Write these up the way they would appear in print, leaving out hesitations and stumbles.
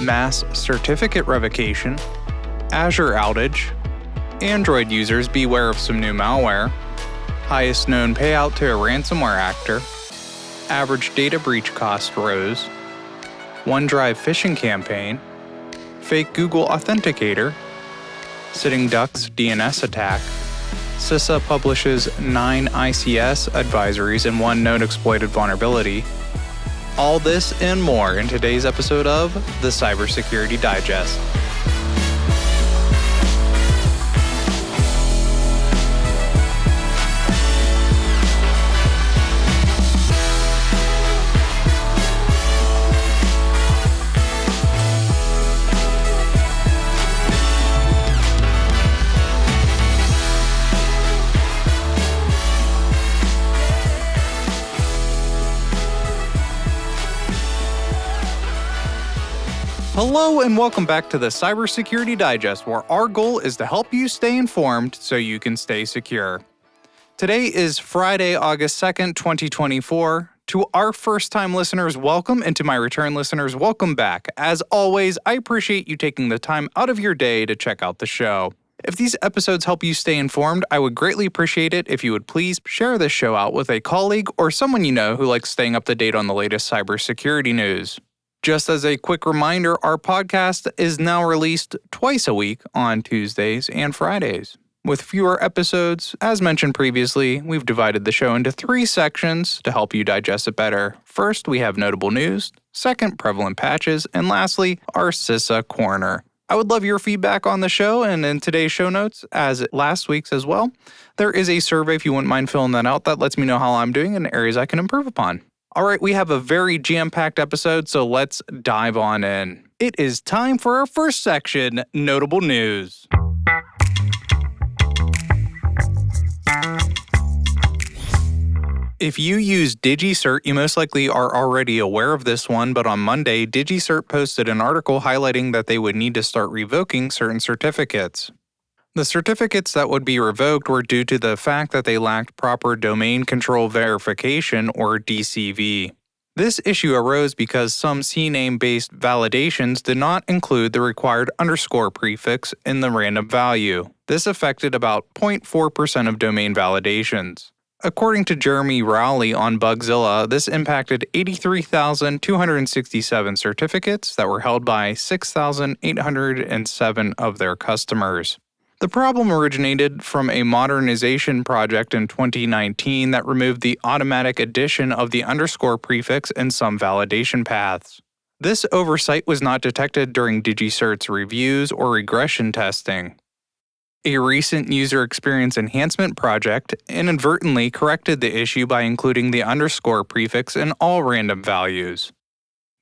mass certificate revocation, Azure outage, Android users beware of some new malware, highest known payout to a ransomware actor, average data breach cost rose, OneDrive phishing campaign, fake Google Authenticator, Sitting Ducks DNS attack, CISA publishes 9 ICS advisories and 1 known exploited vulnerability. All this and more in today's episode of the Cybersecurity Digest. Hello and welcome back to the Cybersecurity Digest, where our goal is to help you stay informed so you can stay secure. Today is Friday, August 2nd, 2024. To our first-time listeners, welcome, and to my return listeners, welcome back. As always, I appreciate you taking the time out of your day to check out the show. If these episodes help you stay informed, I would greatly appreciate it if you would please share this show out with a colleague or someone you know who likes staying up to date on the latest cybersecurity news. Just as a quick reminder, our podcast is now released twice a week on Tuesdays and Fridays. With fewer episodes, as mentioned previously, we've divided the show into 3 sections to help you digest it better. First, we have notable news. Second, prevalent patches. And lastly, our CISA Corner. I would love your feedback on the show, and in today's show notes, as last week's as well, there is a survey if you wouldn't mind filling that out that lets me know how I'm doing and areas I can improve upon. All right, we have a very jam-packed episode, so let's dive on in. It is time for our first section, Notable News. If you use DigiCert, you most likely are already aware of this one, but on Monday, DigiCert posted an article highlighting that they would need to start revoking certain certificates. The certificates that would be revoked were due to the fact that they lacked proper domain control verification, or DCV. This issue arose because some CNAME-based validations did not include the required underscore prefix in the random value. This affected about 0.4% of domain validations. According to Jeremy Rowley on Bugzilla, this impacted 83,267 certificates that were held by 6,807 of their customers. The problem originated from a modernization project in 2019 that removed the automatic addition of the underscore prefix in some validation paths. This oversight was not detected during DigiCert's reviews or regression testing. A recent user experience enhancement project inadvertently corrected the issue by including the underscore prefix in all random values.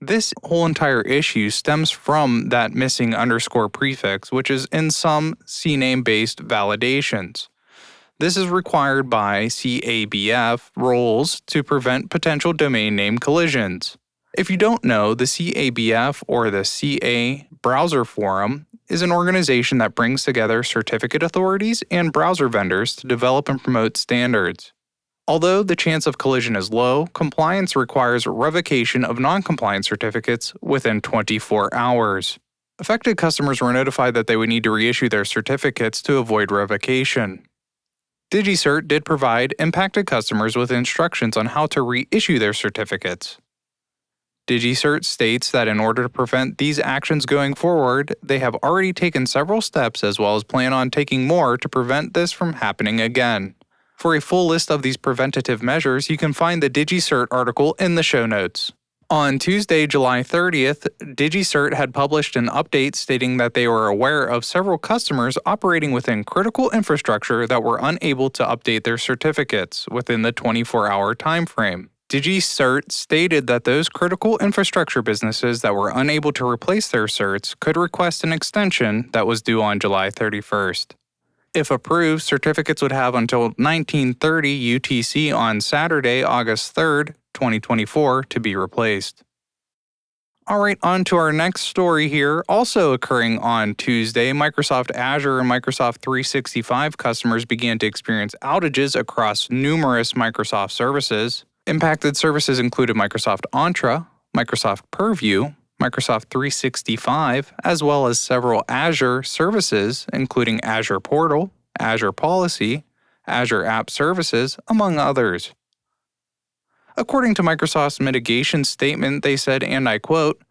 This whole entire issue stems from that missing underscore prefix, which is in some CNAME-based validations. This is required by CABF rules to prevent potential domain name collisions. If you don't know, the CABF, or the CA Browser Forum, is an organization that brings together certificate authorities and browser vendors to develop and promote standards. Although the chance of collision is low, compliance requires revocation of non-compliant certificates within 24 hours. Affected customers were notified that they would need to reissue their certificates to avoid revocation. DigiCert did provide impacted customers with instructions on how to reissue their certificates. DigiCert states that in order to prevent these actions going forward, they have already taken several steps as well as plan on taking more to prevent this from happening again. For a full list of these preventative measures, you can find the DigiCert article in the show notes. On Tuesday, July 30th, DigiCert had published an update stating that they were aware of several customers operating within critical infrastructure that were unable to update their certificates within the 24-hour timeframe. DigiCert stated that those critical infrastructure businesses that were unable to replace their certs could request an extension that was due on July 31st. If approved, certificates would have until 1930 UTC on Saturday, August 3rd, 2024 to be replaced. All right, on to our next story here. Also occurring on Tuesday, Microsoft Azure and Microsoft 365 customers began to experience outages across numerous Microsoft services. Impacted services included Microsoft Entra, Microsoft Purview, Microsoft 365, as well as several Azure services, including Azure Portal, Azure Policy, Azure App Services, among others. According to Microsoft's mitigation statement, they said, and I quote,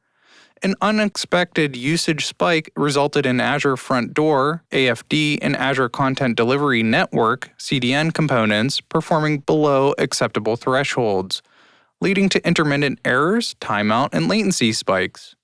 "An unexpected usage spike resulted in Azure Front Door, AFD, and Azure Content Delivery Network, CDN components performing below acceptable thresholds, leading to intermittent errors, timeout, and latency spikes.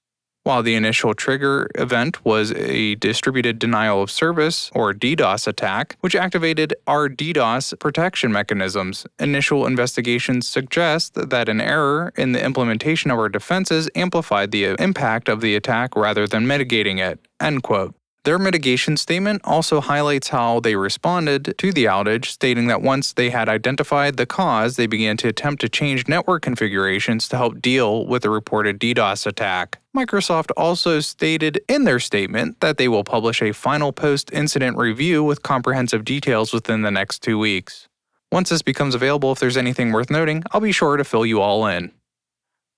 While the initial trigger event was a distributed denial of service, or DDoS attack, which activated our DDoS protection mechanisms, initial investigations suggest that an error in the implementation of our defenses amplified the impact of the attack rather than mitigating it." End quote. Their mitigation statement also highlights how they responded to the outage, stating that once they had identified the cause, they began to attempt to change network configurations to help deal with the reported DDoS attack. Microsoft also stated in their statement that they will publish a final post-incident review with comprehensive details within the next 2 weeks. Once this becomes available, if there's anything worth noting, I'll be sure to fill you all in.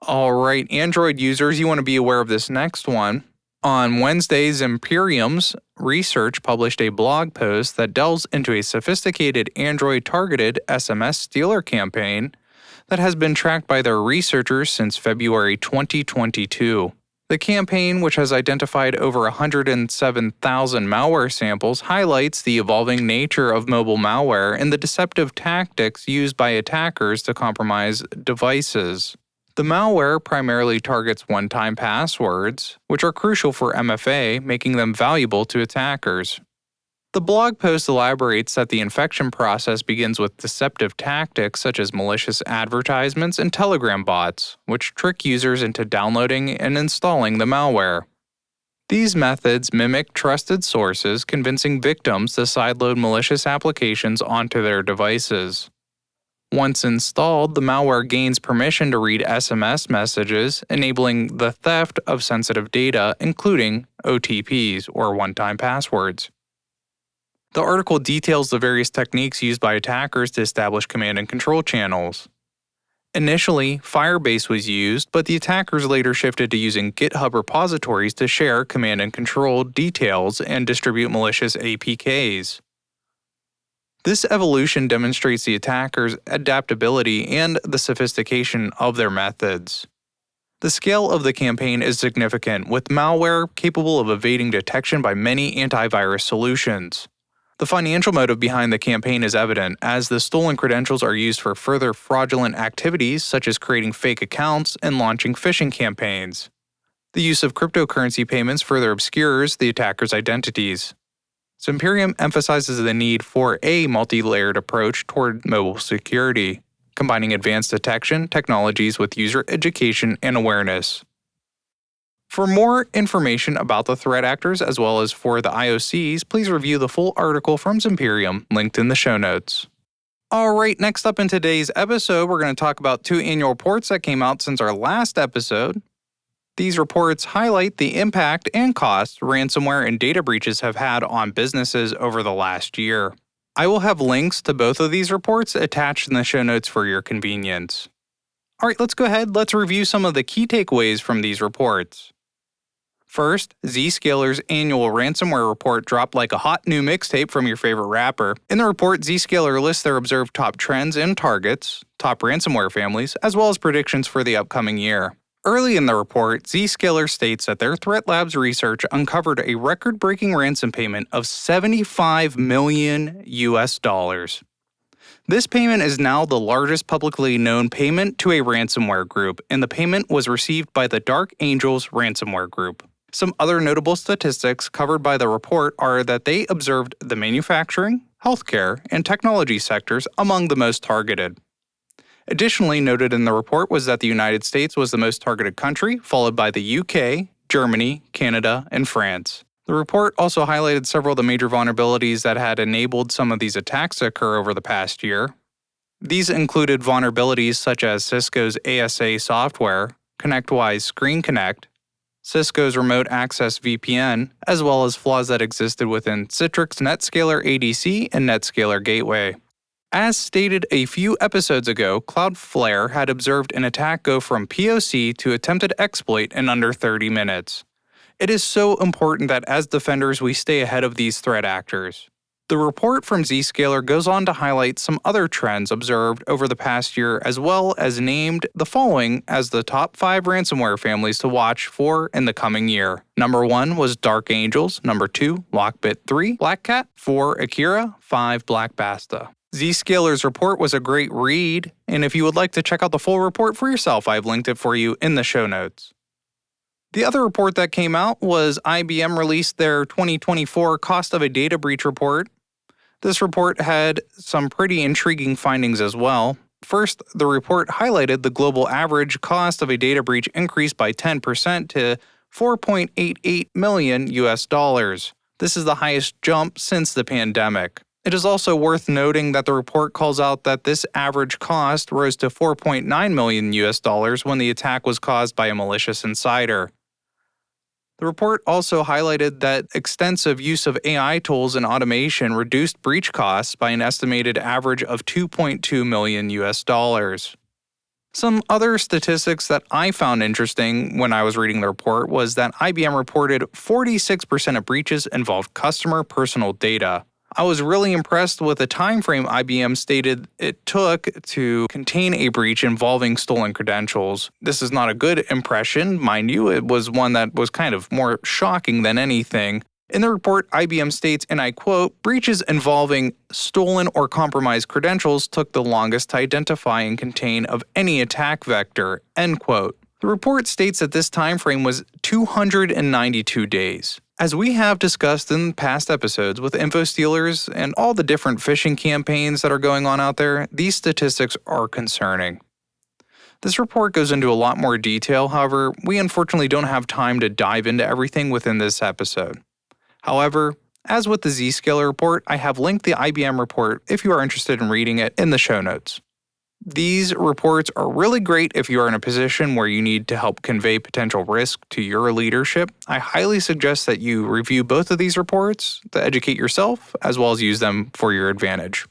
Alright, Android users, you want to be aware of this next one. On Wednesday, Imperium's research published a blog post that delves into a sophisticated Android-targeted SMS stealer campaign that has been tracked by their researchers since February 2022. The campaign, which has identified over 107,000 malware samples, highlights the evolving nature of mobile malware and the deceptive tactics used by attackers to compromise devices. The malware primarily targets one-time passwords, which are crucial for MFA, making them valuable to attackers. The blog post elaborates that the infection process begins with deceptive tactics such as malicious advertisements and Telegram bots, which trick users into downloading and installing the malware. These methods mimic trusted sources, convincing victims to sideload malicious applications onto their devices. Once installed, the malware gains permission to read SMS messages, enabling the theft of sensitive data, including OTPs, or one-time passwords. The article details the various techniques used by attackers to establish command and control channels. Initially, Firebase was used, but the attackers later shifted to using GitHub repositories to share command and control details and distribute malicious APKs. This evolution demonstrates the attackers' adaptability and the sophistication of their methods. The scale of the campaign is significant, with malware capable of evading detection by many antivirus solutions. The financial motive behind the campaign is evident, as the stolen credentials are used for further fraudulent activities such as creating fake accounts and launching phishing campaigns. The use of cryptocurrency payments further obscures the attackers' identities. Imperium emphasizes the need for a multi-layered approach toward mobile security, combining advanced detection technologies with user education and awareness. For more information about the threat actors as well as for the IOCs, please review the full article from Imperium linked in the show notes. Alright, next up in today's episode, we're going to talk about 2 annual reports that came out since our last episode. These reports highlight the impact and costs ransomware and data breaches have had on businesses over the last year. I will have links to both of these reports attached in the show notes for your convenience. Alright, let's go ahead, let's review some of the key takeaways from these reports. First, Zscaler's annual ransomware report dropped like a hot new mixtape from your favorite rapper. In the report, Zscaler lists their observed top trends and targets, top ransomware families, as well as predictions for the upcoming year. Early in the report, Zscaler states that their Threat Labs research uncovered a record-breaking ransom payment of $75 million. This payment is now the largest publicly known payment to a ransomware group, and the payment was received by the Dark Angels ransomware group. Some other notable statistics covered by the report are that they observed the manufacturing, healthcare, and technology sectors among the most targeted. Additionally noted in the report was that the United States was the most targeted country, followed by the UK, Germany, Canada, and France. The report also highlighted several of the major vulnerabilities that had enabled some of these attacks to occur over the past year. These included vulnerabilities such as Cisco's ASA software, ConnectWise Screen Connect, Cisco's Remote Access VPN, as well as flaws that existed within Citrix NetScaler ADC and NetScaler Gateway. As stated a few episodes ago, Cloudflare had observed an attack go from POC to attempted exploit in under 30 minutes. It is so important that as defenders we stay ahead of these threat actors. The report from Zscaler goes on to highlight some other trends observed over the past year, as well as named the following as the top 5 ransomware families to watch for in the coming year. Number 1 was Dark Angels, number 2 Lockbit, 3 Black Cat, 4 Akira, 5 Black Basta. Zscaler's report was a great read, and if you would like to check out the full report for yourself, I've linked it for you in the show notes. The other report that came out was IBM released their 2024 Cost of a Data Breach report. This report had some pretty intriguing findings as well. First, the report highlighted the global average cost of a data breach increased by 10% to $4.88 million US. This is the highest jump since the pandemic. It is also worth noting that the report calls out that this average cost rose to $4.9 million US when the attack was caused by a malicious insider. The report also highlighted that extensive use of AI tools and automation reduced breach costs by an estimated average of $2.2 million US. Some other statistics that I found interesting when I was reading the report was that IBM reported 46% of breaches involved customer personal data. I was really impressed with the time frame IBM stated it took to contain a breach involving stolen credentials. This is not a good impression, mind you, it was one that was kind of more shocking than anything. In the report, IBM states, and I quote, "Breaches involving stolen or compromised credentials took the longest to identify and contain of any attack vector," end quote. The report states that this time frame was 292 days. As we have discussed in past episodes with info stealers and all the different phishing campaigns that are going on out there, these statistics are concerning. This report goes into a lot more detail, however, we unfortunately don't have time to dive into everything within this episode. However, as with the Zscaler report, I have linked the IBM report if you are interested in reading it in the show notes. These reports are really great if you are in a position where you need to help convey potential risk to your leadership. I highly suggest that you review both of these reports to educate yourself as well as use them for your advantage.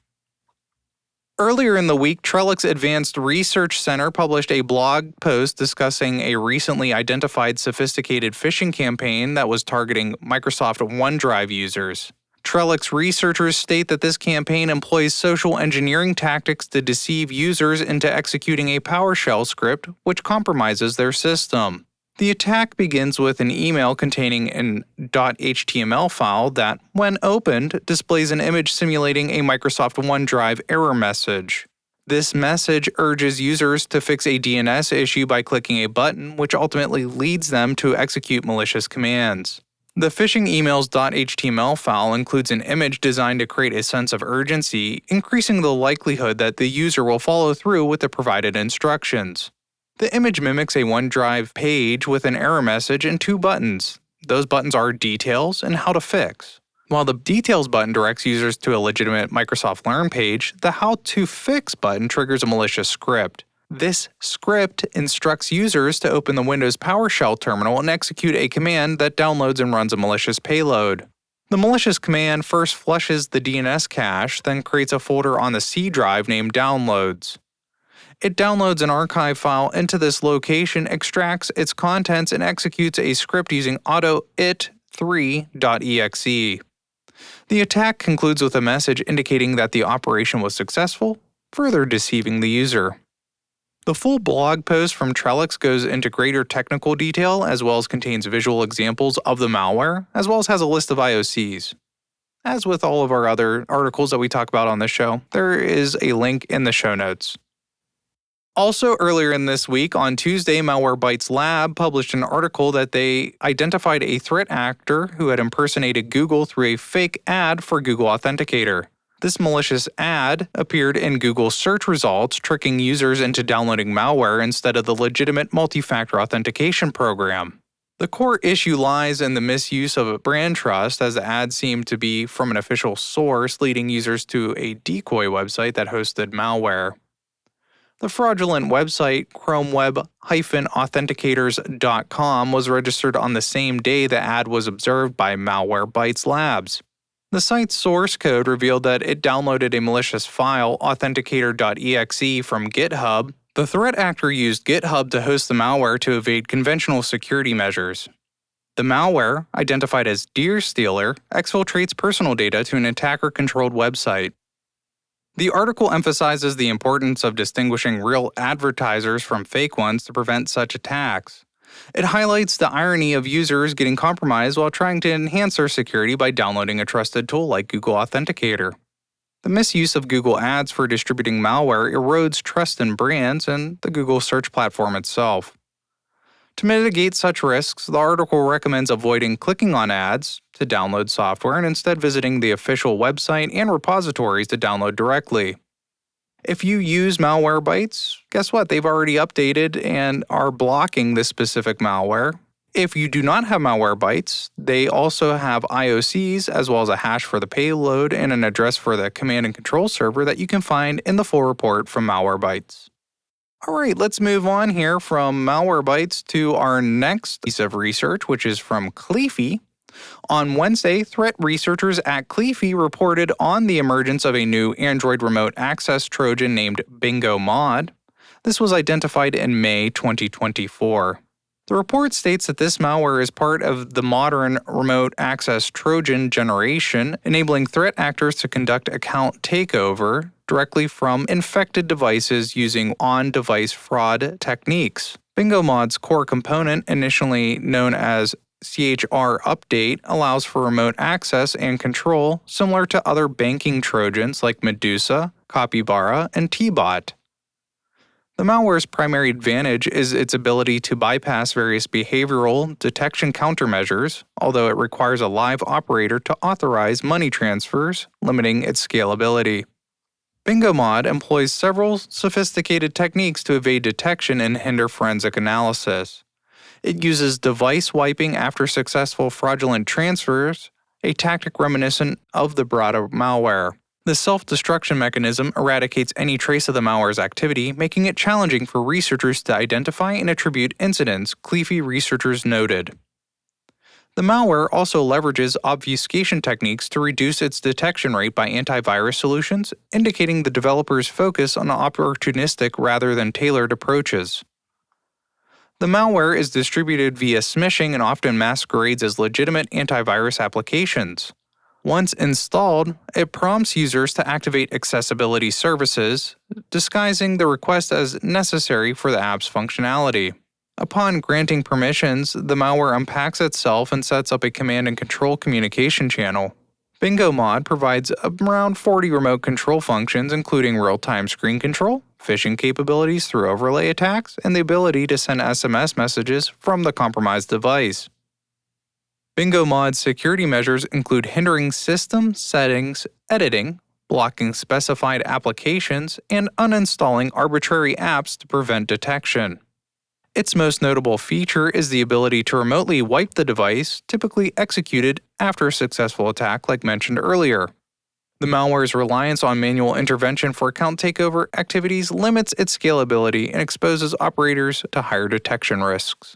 Earlier in the week, Trellix Advanced Research Center published a blog post discussing a recently identified sophisticated phishing campaign that was targeting Microsoft OneDrive users. Trellix researchers state that this campaign employs social engineering tactics to deceive users into executing a PowerShell script which compromises their system. The attack begins with an email containing an .html file that, when opened, displays an image simulating a Microsoft OneDrive error message. This message urges users to fix a DNS issue by clicking a button, which ultimately leads them to execute malicious commands. The phishing email's .html file includes an image designed to create a sense of urgency, increasing the likelihood that the user will follow through with the provided instructions. The image mimics a OneDrive page with an error message and 2 buttons. Those buttons are Details and How to Fix. While the Details button directs users to a legitimate Microsoft Learn page, the How to Fix button triggers a malicious script. This script instructs users to open the Windows PowerShell terminal and execute a command that downloads and runs a malicious payload. The malicious command first flushes the DNS cache, then creates a folder on the C drive named Downloads. It downloads an archive file into this location, extracts its contents, and executes a script using autoit3.exe. The attack concludes with a message indicating that the operation was successful, further deceiving the user. The full blog post from Trellix goes into greater technical detail as well as contains visual examples of the malware, as well as has a list of IOCs. As with all of our other articles that we talk about on this show, there is a link in the show notes. Also earlier in this week, on Tuesday, Malwarebytes Lab published an article that they identified a threat actor who had impersonated Google through a fake ad for Google Authenticator. This malicious ad appeared in Google search results, tricking users into downloading malware instead of the legitimate multi-factor authentication program. The core issue lies in the misuse of brand trust, as the ad seemed to be from an official source, leading users to a decoy website that hosted malware. The fraudulent website, chromeweb-authenticators.com, was registered on the same day the ad was observed by Malwarebytes Labs. The site's source code revealed that it downloaded a malicious file, authenticator.exe, from GitHub. The threat actor used GitHub to host the malware to evade conventional security measures. The malware, identified as Deer Stealer, exfiltrates personal data to an attacker-controlled website. The article emphasizes the importance of distinguishing real advertisers from fake ones to prevent such attacks. It highlights the irony of users getting compromised while trying to enhance their security by downloading a trusted tool like Google Authenticator. The misuse of Google Ads for distributing malware erodes trust in brands and the Google search platform itself. To mitigate such risks, the article recommends avoiding clicking on ads to download software and instead visiting the official website and repositories to download directly. If you use Malwarebytes, guess what? They've already updated and are blocking this specific malware. If you do not have Malwarebytes, they also have IOCs as well as a hash for the payload and an address for the command and control server that you can find in the full report from Malwarebytes. Alright, let's move on here from Malwarebytes to our next piece of research, which is from Cleafy. On Wednesday, threat researchers at Cleafy reported on the emergence of a new Android remote access Trojan named Bingo Mod. This was identified in May 2024. The report states that this malware is part of the modern remote access Trojan generation, enabling threat actors to conduct account takeover directly from infected devices using on-device fraud techniques. Bingo Mod's core component, initially known as CHR Update, allows for remote access and control similar to other banking Trojans like Medusa, Capybara, and T-Bot. The malware's primary advantage is its ability to bypass various behavioral detection countermeasures, although it requires a live operator to authorize money transfers, limiting its scalability. Bingo Mod employs several sophisticated techniques to evade detection and hinder forensic analysis. It uses device wiping after successful fraudulent transfers, a tactic reminiscent of the broader malware. The self-destruction mechanism eradicates any trace of the malware's activity, making it challenging for researchers to identify and attribute incidents, Cleafy researchers noted. The malware also leverages obfuscation techniques to reduce its detection rate by antivirus solutions, indicating the developer's focus on opportunistic rather than tailored approaches. The malware is distributed via smishing and often masquerades as legitimate antivirus applications. Once installed, it prompts users to activate accessibility services, disguising the request as necessary for the app's functionality. Upon granting permissions, the malware unpacks itself and sets up a command and control communication channel. Bingo Mod provides around 40 remote control functions, including real-time screen control, phishing capabilities through overlay attacks, and the ability to send SMS messages from the compromised device. Bingo Mod's security measures include hindering system settings editing, blocking specified applications, and uninstalling arbitrary apps to prevent detection. Its most notable feature is the ability to remotely wipe the device, typically executed after a successful attack like mentioned earlier. The malware's reliance on manual intervention for account takeover activities limits its scalability and exposes operators to higher detection risks.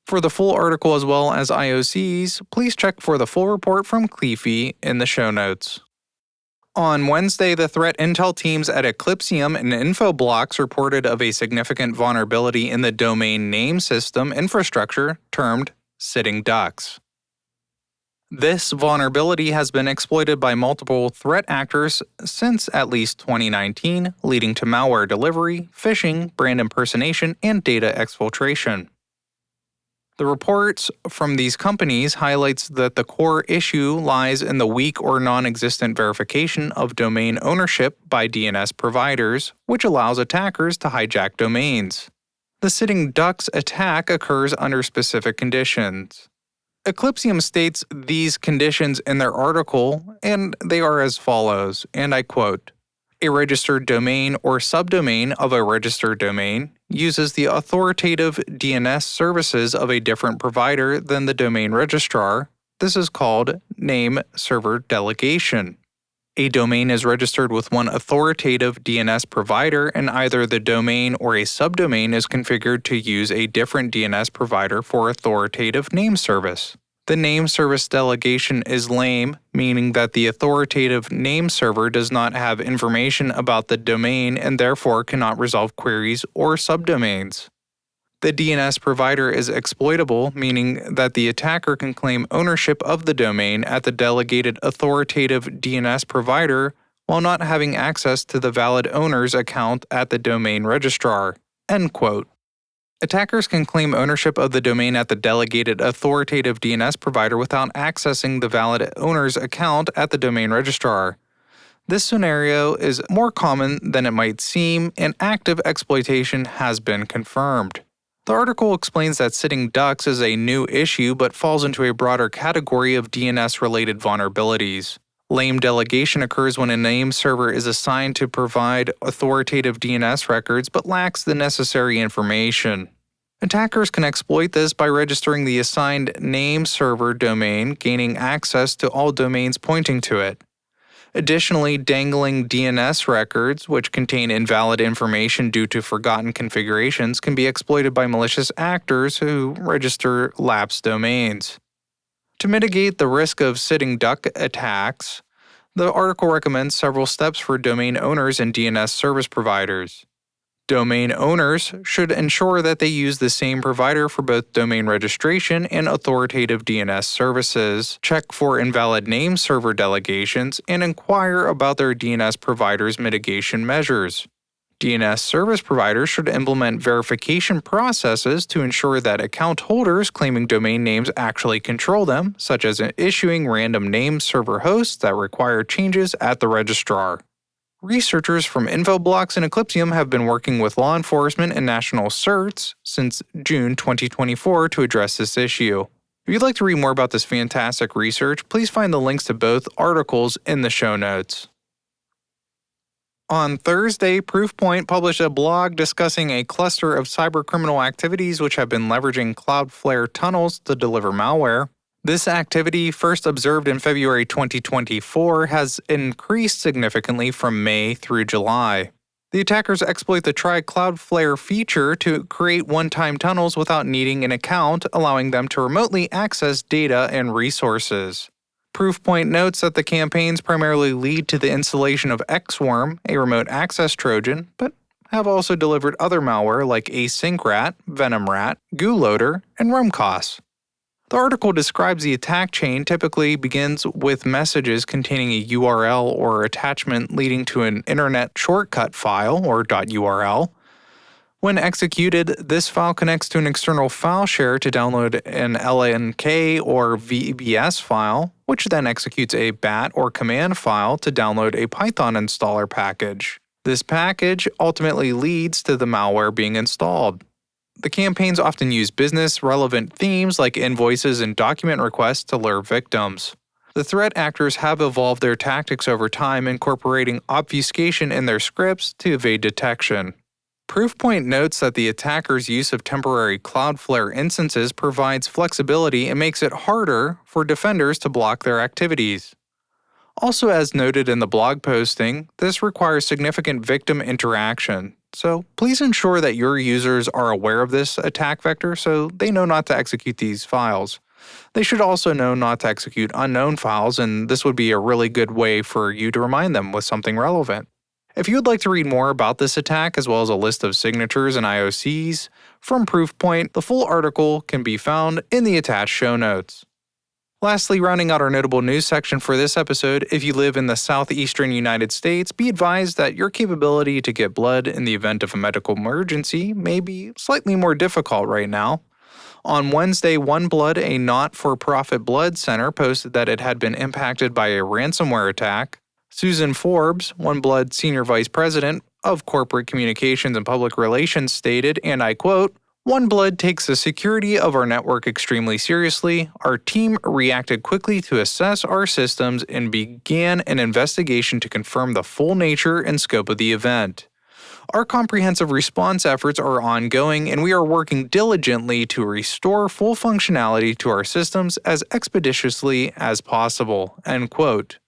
For the full article as well as IOCs, please check for the full report from Cleafy in the show notes. On Wednesday, the threat intel teams at Eclipsium and Infoblox reported of a significant vulnerability in the domain name system infrastructure termed sitting ducks. This vulnerability has been exploited by multiple threat actors since at least 2019, leading to malware delivery, phishing, brand impersonation, and data exfiltration. The reports from these companies highlights that the core issue lies in the weak or non-existent verification of domain ownership by DNS providers, which allows attackers to hijack domains. The sitting ducks attack occurs under specific conditions. Eclipsium states these conditions in their article, and they are as follows, and I quote, "A registered domain or subdomain of a registered domain uses the authoritative DNS services of a different provider than the domain registrar. This is called name server delegation. A domain is registered with one authoritative DNS provider, and either the domain or a subdomain is configured to use a different DNS provider for authoritative name service. The name service delegation is lame, meaning that the authoritative name server does not have information about the domain and therefore cannot resolve queries or subdomains. The DNS provider is exploitable, meaning that the attacker can claim ownership of the domain at the delegated authoritative DNS provider while not having access to the valid owner's account at the domain registrar. End quote. Attackers can claim ownership of the domain at the delegated authoritative DNS provider without accessing the valid owner's account at the domain registrar. This scenario is more common than it might seem, and active exploitation has been confirmed. The article explains that sitting ducks is a new issue but falls into a broader category of DNS-related vulnerabilities. Lame delegation occurs when a name server is assigned to provide authoritative DNS records but lacks the necessary information. Attackers can exploit this by registering the assigned name server domain, gaining access to all domains pointing to it. Additionally, dangling DNS records, which contain invalid information due to forgotten configurations, can be exploited by malicious actors who register lapsed domains. To mitigate the risk of sitting duck attacks, the article recommends several steps for domain owners and DNS service providers. Domain owners should ensure that they use the same provider for both domain registration and authoritative DNS services, check for invalid name server delegations, and inquire about their DNS provider's mitigation measures. DNS service providers should implement verification processes to ensure that account holders claiming domain names actually control them, such as issuing random name server hosts that require changes at the registrar. Researchers from Infoblox and Eclipsium have been working with law enforcement and national Certs since June 2024 to address this issue. If you'd like to read more about this fantastic research, please find the links to both articles in the show notes. On Thursday, Proofpoint published a blog discussing a cluster of cybercriminal activities which have been leveraging Cloudflare tunnels to deliver malware. This activity, first observed in February 2024, has increased significantly from May through July. The attackers exploit the Try Cloudflare feature to create one-time tunnels without needing an account, allowing them to remotely access data and resources. Proofpoint notes that the campaigns primarily lead to the installation of Xworm, a remote access Trojan, but have also delivered other malware like AsyncRat, VenomRat, GooLoader, and Rumcos. The article describes the attack chain typically begins with messages containing a URL or attachment leading to an internet shortcut file or .url. When executed, this file connects to an external file share to download an LNK or VBS file, which then executes a BAT or command file to download a Python installer package. This package ultimately leads to the malware being installed. The campaigns often use business-relevant themes like invoices and document requests to lure victims. The threat actors have evolved their tactics over time, incorporating obfuscation in their scripts to evade detection. Proofpoint notes that the attacker's use of temporary Cloudflare instances provides flexibility and makes it harder for defenders to block their activities. Also, as noted in the blog posting, this requires significant victim interaction. So please ensure that your users are aware of this attack vector so they know not to execute these files. They should also know not to execute unknown files, and this would be a really good way for you to remind them with something relevant. If you would like to read more about this attack as well as a list of signatures and IOCs from Proofpoint, the full article can be found in the attached show notes. Lastly, rounding out our notable news section for this episode, if you live in the southeastern United States, be advised that your capability to get blood in the event of a medical emergency may be slightly more difficult right now. On Wednesday, OneBlood, a not-for-profit blood center, posted that it had been impacted by a ransomware attack. Susan Forbes, OneBlood Senior Vice President of Corporate Communications and Public Relations, stated, and I quote, "OneBlood takes the security of our network extremely seriously. Our team reacted quickly to assess our systems and began an investigation to confirm the full nature and scope of the event. Our comprehensive response efforts are ongoing, and we are working diligently to restore full functionality to our systems as expeditiously as possible." End quote.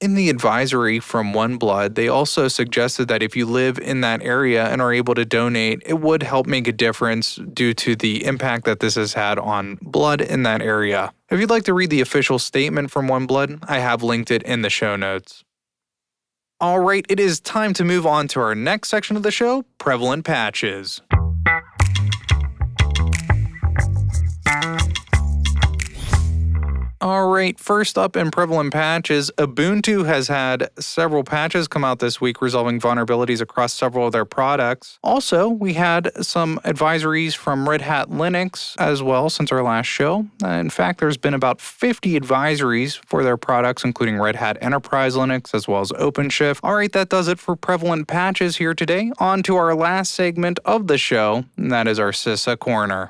In the advisory from OneBlood, they also suggested that if you live in that area and are able to donate, it would help make a difference due to the impact that this has had on blood in that area. If you'd like to read the official statement from OneBlood, I have linked it in the show notes. Alright, it is time to move on to our next section of the show, Prevalent Patches. Alright, first up in Prevalent Patches, Ubuntu has had several patches come out this week resolving vulnerabilities across several of their products. Also, we had some advisories from Red Hat Linux as well since our last show. In fact, there's been about 50 advisories for their products, including Red Hat Enterprise Linux as well as OpenShift. Alright, that does it for Prevalent Patches here today. On to our last segment of the show, and that is our CISA Corner.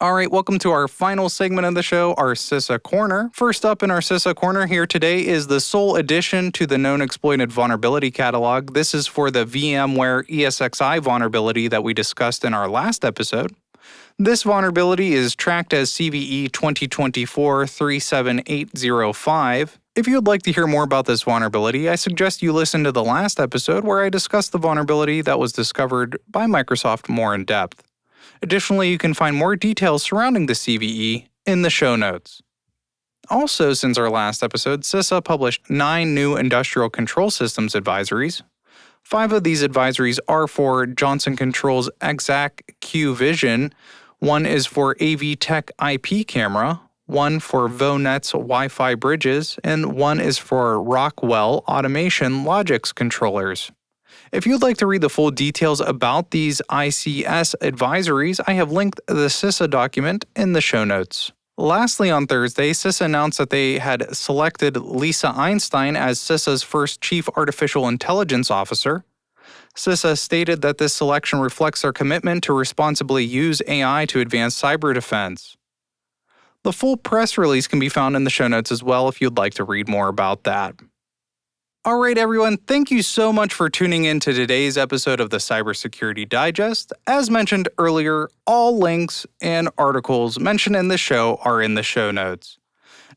Alright, welcome to our final segment of the show, our CISA Corner. First up in our CISA Corner here today is the sole addition to the known exploited vulnerability catalog. This is for the VMware ESXi vulnerability that we discussed in our last episode. This vulnerability is tracked as CVE 2024-37805. If you would like to hear more about this vulnerability, I suggest you listen to the last episode where I discussed the vulnerability that was discovered by Microsoft more in depth. Additionally, you can find more details surrounding the CVE in the show notes. Also, since our last episode, CISA published 9 new industrial control systems advisories. 5 of these advisories are for Johnson Controls Exact-Q Vision, 1 is for AV-Tech IP camera, 1 for VoNet's Wi-Fi bridges, and 1 is for Rockwell Automation Logix controllers. If you'd like to read the full details about these ICS advisories, I have linked the CISA document in the show notes. Lastly, on Thursday, CISA announced that they had selected Lisa Einstein as CISA's first Chief Artificial Intelligence Officer. CISA stated that this selection reflects their commitment to responsibly use AI to advance cyber defense. The full press release can be found in the show notes as well if you'd like to read more about that. Alright everyone, thank you so much for tuning in to today's episode of the Cybersecurity Digest. As mentioned earlier, all links and articles mentioned in the show are in the show notes.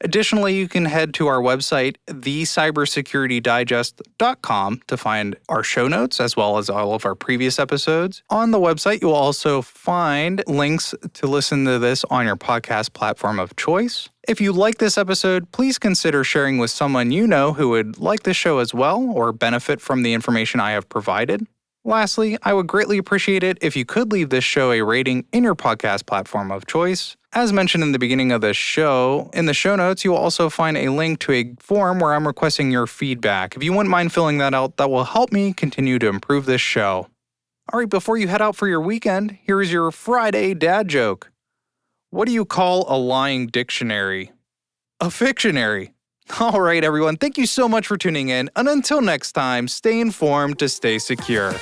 Additionally, you can head to our website, thecybersecuritydigest.com, to find our show notes as well as all of our previous episodes. On the website, you'll also find links to listen to this on your podcast platform of choice. If you like this episode, please consider sharing with someone you know who would like the show as well or benefit from the information I have provided. Lastly, I would greatly appreciate it if you could leave this show a rating in your podcast platform of choice. As mentioned in the beginning of the show, in the show notes, you will also find a link to a form where I'm requesting your feedback. If you wouldn't mind filling that out, that will help me continue to improve this show. Alright, before you head out for your weekend, here is your Friday dad joke. What do you call a lying dictionary? A fictionary. Alright everyone, thank you so much for tuning in, and until next time, stay informed to stay secure.